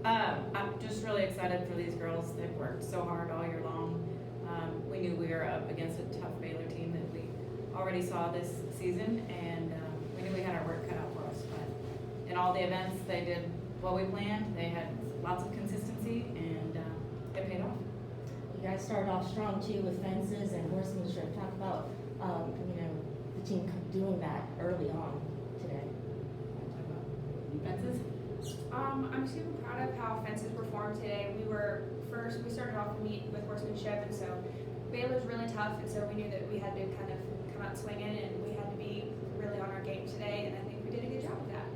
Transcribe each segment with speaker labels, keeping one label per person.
Speaker 1: I'm just really excited for these girls. They've worked so hard all year long. We knew we were up against a tough Baylor team that we already saw this season, and we knew we had our work cut out for us. But in all the events, they did what we planned. They had lots of consistency, and it paid off.
Speaker 2: You guys started off strong too with fences and horsemanship. Talk about the team doing that early on today.
Speaker 1: Fences?
Speaker 3: I'm super proud of how fences performed today. We started off the meet with horsemanship, and so Baylor's really tough, and so we knew that we had to kind of come out swinging, and we had to be really on our game today, and I think we did a good job with that.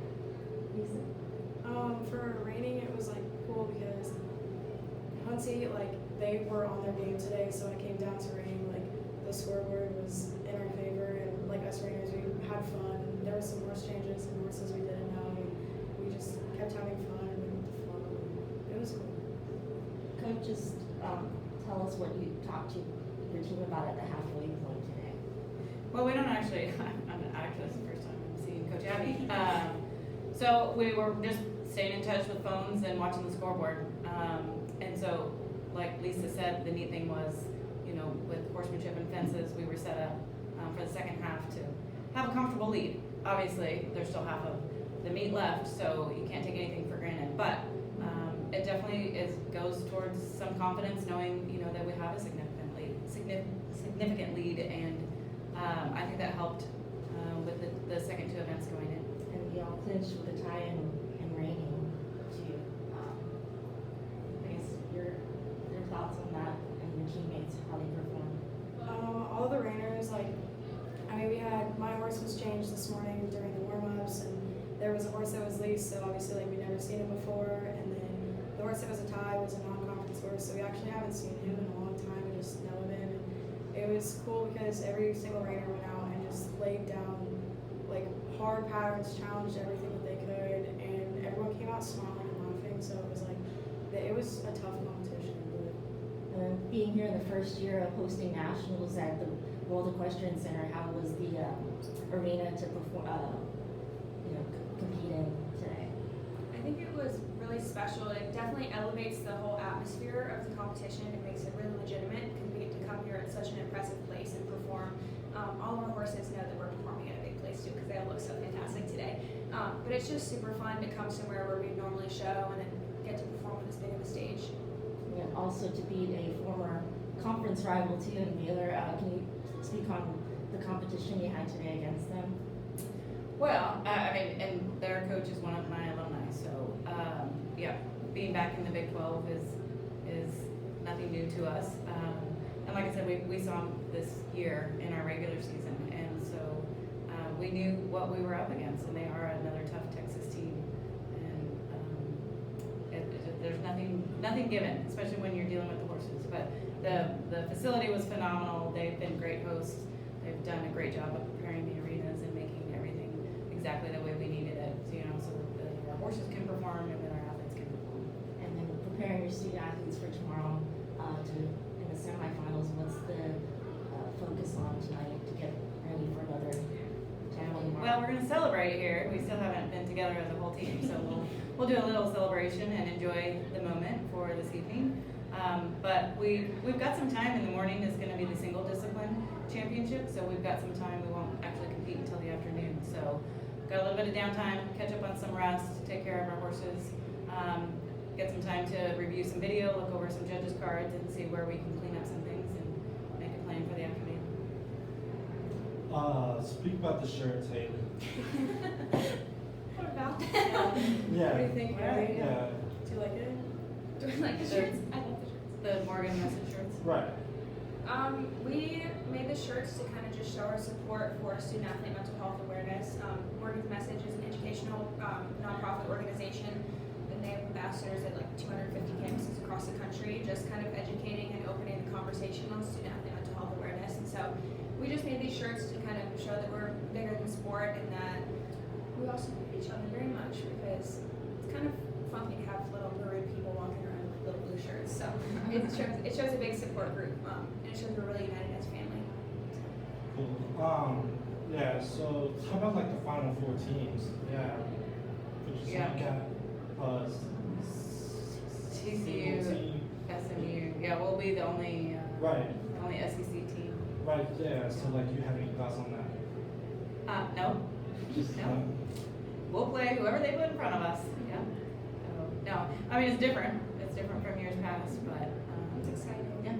Speaker 4: For raining, it was like cool because Huntsy, like they were on their game today, so when it came down to rain, like the scoreboard was in our favor, and like us rainers, we had fun, and there were some horse changes and horses we didn't know, and we just kept having fun and with the flow. It was cool.
Speaker 2: Coach, just tell us what you talked to your team about at the halfway point today.
Speaker 1: Well, we don't actually, actually, it's the first time I'm seeing Coach Abby. So we were just staying in touch with phones and watching the scoreboard. And so, like Lisa said, the neat thing was, with horsemanship and fences, we were set up for the second half to have a comfortable lead. Obviously, there's still half of the meet left, so you can't take anything for granted. But it definitely goes towards some confidence, knowing that we have a significant lead, and I think that helped with the second two events going in.
Speaker 2: And we all clinched with a tie and raining too. I guess your thoughts on that and your teammates, how they performed.
Speaker 4: All the rainers, we had, my horse was changed this morning during the warm-ups, and there was a horse that was leased, so obviously we'd never seen him before, and then the horse that was a tie was a non-conference horse, so we actually haven't seen him in a long time. We just know of him, and it was cool because every single rainer went out and just laid down hard patterns, challenged everything that they could, and everyone came out smiling and laughing. So it was a tough competition.
Speaker 2: Being here in the first year of hosting nationals at the World Equestrian Center, how was the arena to perform, compete in today?
Speaker 3: I think it was really special. It definitely elevates the whole atmosphere of the competition. It makes it really legitimate because we get to come here at such an impressive place and perform. All of our horses know that we're performing at a big place too because they all look so fantastic today. But it's just super fun to come somewhere where we normally show and then get to perform on this big of a stage.
Speaker 2: Yeah, also to beat a former conference rival too in Baylor. Can you speak on the competition you had today against them?
Speaker 1: Well, and their coach is one of my alumni, so being back in the Big 12 is nothing new to us. And like I said, we saw them this year in our regular season, and so we knew what we were up against, and they are another tough Texas team. And there's nothing given, especially when you're dealing with the horses. But the facility was phenomenal. They've been great hosts. They've done a great job of preparing the arenas and making everything exactly the way we needed it, so that our horses can perform and that our athletes can perform.
Speaker 2: And then preparing your student athletes for tomorrow in the semifinals. What's the focus on tonight to get ready for another family?
Speaker 1: Well, we're going to celebrate here. We still haven't been together as a whole team, so we'll do a little celebration and enjoy the moment for this evening. But we've got some time. In the morning is going to be the single discipline championship, so we've got some time. We won't actually compete until the afternoon, so got a little bit of downtime, catch up on some rest, take care of our horses, get some time to review some video, look over some judges' cards, and see where we can clean up some things and make a plan for the afternoon.
Speaker 5: Speak about the shirts, Haley.
Speaker 3: What about
Speaker 5: Yeah.
Speaker 4: What do you think, Mary?
Speaker 5: Yeah.
Speaker 4: Do you like it?
Speaker 3: Do we like the shirts? I love the shirts.
Speaker 1: The Morgan message shirts.
Speaker 5: Right.
Speaker 3: We made the shirts to kind of just show our support for student athlete mental health awareness. Morgan's Message is an educational nonprofit organization, and they have ambassadors at 250 campuses across the country, just kind of educating and opening the conversation on student athlete mental health awareness. And so we just made these shirts to kind of show that we're bigger than sport and that we all support each other very much, because it's kind of funky to have little maroon people walking around with little blue shirts. So it shows a big support group, and it shows we're really united as family.
Speaker 5: Cool. Yeah, so how about the final four teams? Yeah. Could you speak at
Speaker 1: TCU,
Speaker 5: single team.
Speaker 1: SMU, yeah, we'll be the only,
Speaker 5: Right,
Speaker 1: only SEC team.
Speaker 5: right, yeah, so like, you have any thoughts on that?
Speaker 1: No,
Speaker 5: Just,
Speaker 1: No. We'll play whoever they put in front of us, yeah. So, no, I mean, it's different from years past, but,
Speaker 3: It's exciting.
Speaker 1: yeah.